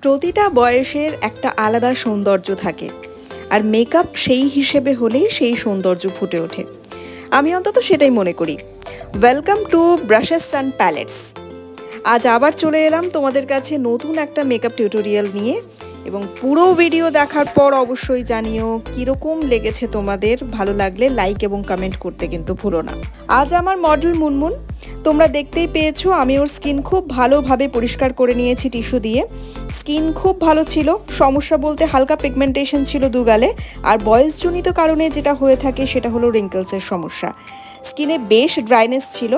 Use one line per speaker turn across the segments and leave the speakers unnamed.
প্রতিটা বয়সের একটা আলাদা সৌন্দর্য থাকে, আর মেকআপ সেই হিসেবে হলেই সেই সৌন্দর্য ফুটে ওঠে। আমি অন্তত সেটাই মনে করি। Welcome to brushes and pallets. আজ আবার চলে এলাম তোমাদের কাছে নতুন একটা মেকআপ টিউটোরিয়াল নিয়ে, এবং পুরো ভিডিও দেখার পর অবশ্যই জানিও কীরকম লেগেছে তোমাদের। ভালো লাগলে লাইক এবং কমেন্ট করতে কিন্তু ভুলো না। আজ আমার মডেল মুনমুন, তোমরা দেখতেই পেয়েছো আমি ওর স্কিন খুব ভালোভাবে পরিষ্কার করে নিয়েছি টিস্যু দিয়ে। স্কিন খুব ভালো ছিল, সমস্যা বলতে হালকা পিগমেন্টেশন ছিল দুগালে, আর বয়সজনিত কারণে যেটা হয়ে থাকে সেটা হলো রিঙ্কেলসের সমস্যা। স্কিনে বেশ ড্রাইনেস ছিল,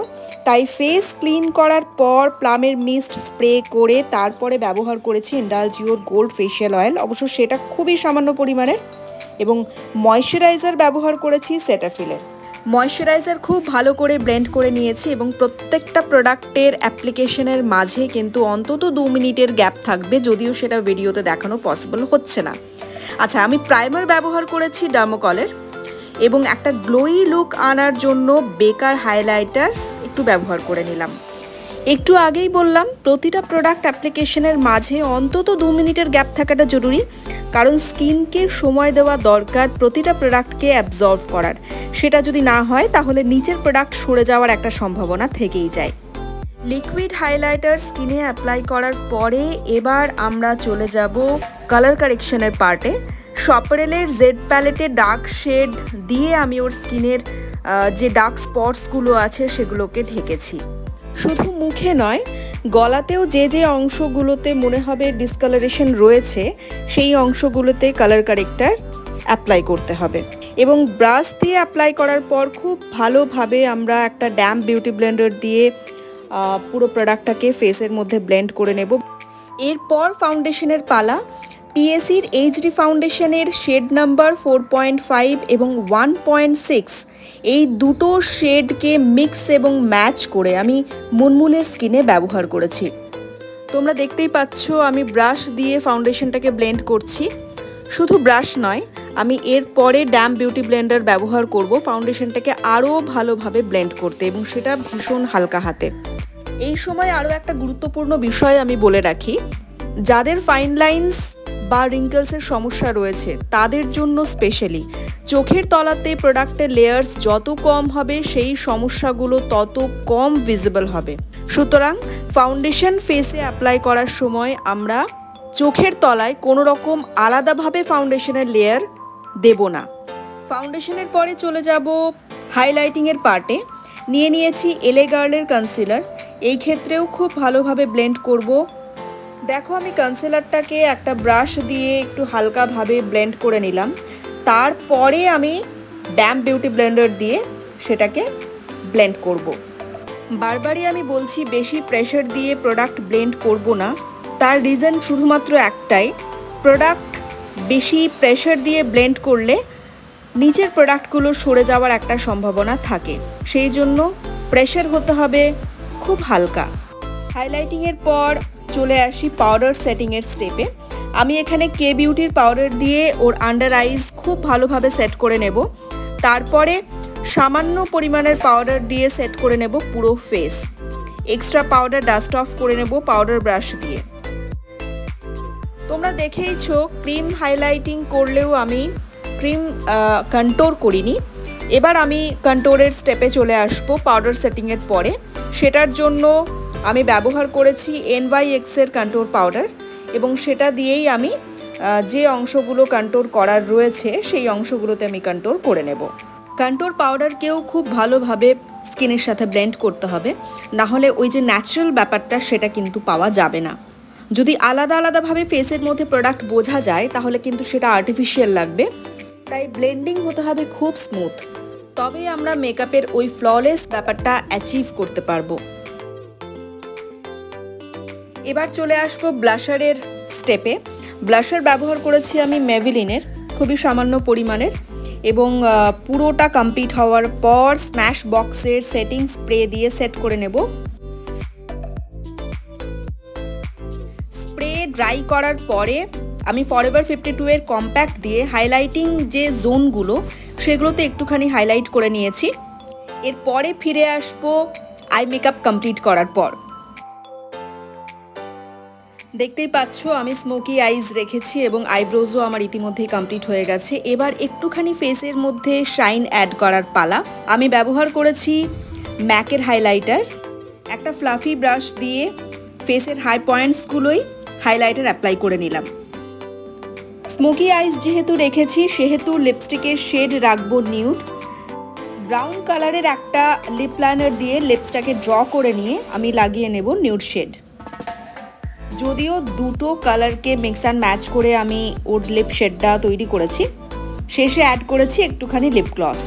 তাই ফেস ক্লিন করার পর প্লামের মিস্ট স্প্রে করে তারপরে ব্যবহার করেছি ইন্ডালজিওর গোল্ড ফেশিয়াল অয়েল, অবশ্য সেটা খুবই সামান্য পরিমাণের, এবং ময়শ্চারাইজার ব্যবহার করেছি সেটাফিলের। ময়শ্চারাইজার খুব ভালো করে ব্লেন্ড করে নিয়েছি, এবং প্রত্যেকটা প্রোডাক্টের অ্যাপ্লিকেশনের মাঝে কিন্তু অন্তত 2 মিনিটের গ্যাপ থাকবে, যদিও সেটা ভিডিওতে দেখানো পসিবল হচ্ছে না। আচ্ছা, আমি প্রাইমার ব্যবহার করেছি ডার্মোকলের, এবং একটা গ্লোয়ি লুক আনার জন্য বেকার হাইলাইটার একটু ব্যবহার করে নিলাম। একটু আগেই বললাম প্রতিটা প্রোডাক্ট অ্যাপ্লিকেশনের মাঝে অন্তত 2 মিনিটের গ্যাপ থাকাটা জরুরি, কারণ স্কিনকে সময় দেওয়া দরকার প্রতিটা প্রোডাক্টকে অ্যাবজর্ব করার। সেটা যদি না হয় তাহলে নিচের প্রোডাক্ট সরে যাওয়ার একটা সম্ভাবনা থেকেই যায়। লিকুইড হাইলাইটার স্কিনে অ্যাপ্লাই করার পরে এবার আমরা চলে যাব কালার কারেকশনের পার্টে। শপারেলের জেড প্যালেটে ডার্ক শেড দিয়ে আমি ওর স্কিনের যে ডার্ক স্পটসগুলো আছে সেগুলোকে ঢেকেছি। শুধু মুখে নয়, গলাতেও যে যে অংশগুলোতে মনে হবে ডিসকালারেশন রয়েছে সেই অংশগুলোতে কালার কারেক্টার অ্যাপ্লাই করতে হবে। এবং ব্রাশ দিয়ে অ্যাপ্লাই করার পর খুব ভালোভাবে আমরা একটা ড্যাম্প বিউটি ব্লেন্ডার দিয়ে পুরো প্রোডাক্টটাকে ফেসের মধ্যে ব্লেন্ড করে নেব। এরপর ফাউন্ডেশনের পালা। পিএসির এইচডি ফাউন্ডেশনের শেড নাম্বার 4.5 এবং 1.6 এই দুটো শেডকে মিক্স এবং ম্যাচ করে আমি মুনমুনের স্কিনে ব্যবহার করেছি। তোমরা দেখতেই পাচ্ছ আমি ব্রাশ দিয়ে ফাউন্ডেশনটাকে ব্লেন্ড করছি। শুধু ব্রাশ নয়, আমি এরপরে ড্যাম্প বিউটি ব্লেন্ডার ব্যবহার করব ফাউন্ডেশনটাকে আরও ভালোভাবে ব্লেন্ড করতে, এবং সেটা ভীষণ হালকা হাতে। এই সময় আরও একটা গুরুত্বপূর্ণ বিষয় আমি বলে রাখি, যাদের ফাইন লাইন্স বা রিঙ্কেলসের সমস্যা রয়েছে তাদের জন্য স্পেশালি চোখের তলাতে প্রোডাক্টের লেয়ার্স যত কম হবে সেই সমস্যাগুলো তত কম ভিজিবল হবে। সুতরাং ফাউন্ডেশন ফেসে অ্যাপ্লাই করার সময় আমরা চোখের তলায় কোনো রকম আলাদাভাবে ফাউন্ডেশনের লেয়ার দেব না। ফাউন্ডেশনের পরে চলে যাব হাইলাইটিংয়ের পার্টে। নিয়েছি এলএ গার্লের কনসিলার। এই ক্ষেত্রেও খুব ভালোভাবে ব্লেন্ড করব। দেখো আমি কনসিলারটাকে একটা ব্রাশ দিয়ে একটু হালকাভাবে ব্লেন্ড করে নিলাম। তারপরে আমি ড্যাম্প বিউটি ব্লেন্ডার দিয়ে সেটাকে ব্লেন্ড করব। বারবারই আমি বলছি বেশি প্রেশার দিয়ে প্রোডাক্ট ব্লেন্ড করব না। তার রিজন শুধুমাত্র একটাই, প্রোডাক্ট বেশি প্রেশার দিয়ে ব্লেন্ড করলে নিচের প্রোডাক্টগুলো সরে যাওয়ার একটা সম্ভাবনা থাকে, সেই জন্য প্রেশার হতে হবে খুব হালকা। হাইলাইটিংয়ের পর চলে আসি পাউডার সেটিংয়ের স্টেপে। আমি এখানে কে বিউটির পাউডার দিয়ে ওর আন্ডার আইজ খুব ভালোভাবে সেট করে নেব। তারপরে সামান্য পরিমাণের পাউডার দিয়ে সেট করে নেব পুরো face. Extra powder dust off করে নেব পাউডার ব্রাশ দিয়ে। তোমরা দেখেইছো ক্রিম হাইলাইটিং করলেও আমি ক্রিম কন্ট্যুর করিনি। এবার আমি কন্ট্যুরের স্টেপে চলে আসবো পাউডার সেটিংয়ের পরে। সেটার জন্য আমি ব্যবহার করেছি NYX এর কন্ট্যুর পাউডার, এবং সেটা দিয়েই আমি যে অংশগুলো কন্ট্যুর করার রয়েছে সেই অংশগুলোতে আমি কন্ট্যুর করে নেব। কন্ট্যুর পাউডারকেও খুব ভালোভাবে স্কিনের সাথে ব্লেন্ড করতে হবে, না হলে ওই যে ন্যাচারাল ব্যাপারটা সেটা কিন্তু পাওয়া যাবে না। যদি আলাদা আলাদাভাবে ফেসের মধ্যে প্রোডাক্ট বোঝা যায় তাহলে কিন্তু সেটা আর্টিফিশিয়াল লাগবে। তাই ব্লেন্ডিং হতে হবে খুব স্মুথ, তবে আমরা মেকআপের ওই ফ্ললেস ব্যাপারটা অ্যাচিভ করতে পারবো। এবার চলে আসবো ব্লাশারের স্টেপে। ব্লাশার ব্যবহার করেছি আমি মেভিলিনের, খুবই সামান্য পরিমাণের, এবং পুরোটা কমপ্লিট হওয়ার পর স্ম্যাশ বক্সের সেটিং স্প্রে দিয়ে সেট করে নেব। স্প্রে ড্রাই করার পরে আমি ফরএভার 52 এর কম্প্যাক্ট দিয়ে হাইলাইটিং যে জোনগুলো সেগুলোতে একটুখানি হাইলাইট করে নিয়েছি। এরপরে ফিরে আসবো আই মেকআপ কমপ্লিট করার পর। দেখতেই পাচ্ছ আমি স্মোকি আইজ রেখেছি এবং আইব্রোজও আমার ইতিমধ্যেই কমপ্লিট হয়ে গেছে। এবার একটুখানি ফেসের মধ্যে শাইন অ্যাড করার পালা। আমি ব্যবহার করেছি ম্যাকের হাইলাইটার। একটা ফ্লাফি ব্রাশ দিয়ে ফেসের হাই পয়েন্টসগুলোই হাইলাইটার অ্যাপ্লাই করে নিলাম। স্মোকি আইজ যেহেতু রেখেছি সেহেতু লিপস্টিকের শেড রাখবো নিউড। ব্রাউন কালারের একটা লিপ লাইনার দিয়ে লিপসটাকে ড্র করে নিয়ে আমি লাগিয়ে নেব নিউড শেড। যদিও দুটো কালারকে মিক্স অ্যান্ড ম্যাচ করে আমি ওর লিপ শেডটা তৈরি করেছি। শেষে অ্যাড করেছি একটুখানি লিপ গ্লস।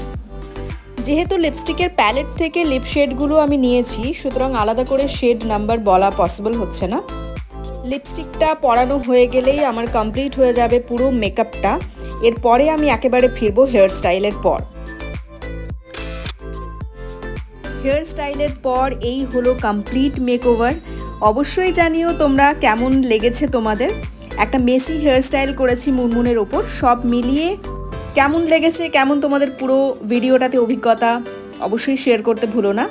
যেহেতু লিপস্টিকের প্যালেট থেকে লিপ শেডগুলো আমি নিয়েছি, সুতরাং আলাদা করে শেড নাম্বার বলা পসিবল হচ্ছে না। লিপস্টিকটা পরানো হয়ে গেলেই আমার কমপ্লিট হয়ে যাবে পুরো মেকআপটা। এরপরে আমি একেবারে ফিরবো হেয়ার স্টাইলের পর। হেয়ার স্টাইলের পর এই হলো কমপ্লিট মেকওভার। অবশ্যই জানিও তোমরা কেমন লেগেছে তোমাদের। একটা মেসি হেয়ার স্টাইল করেছি মুনমুনের ওপর। সব মিলিয়ে কেমন লেগেছে, কেমন তোমাদের পুরো ভিডিওটাতে অভিজ্ঞতা অবশ্যই শেয়ার করতে ভুলো না।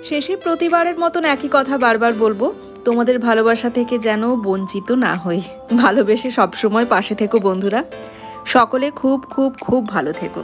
শেষে প্রতিবারের মতন একই কথা বারবার বলবো, তোমাদের ভালোবাসা থেকে যেন বঞ্চিত না হই। ভালোবেসে সবসময় পাশে থেকো বন্ধুরা। সকলে খুব খুব খুব ভালো থেকো।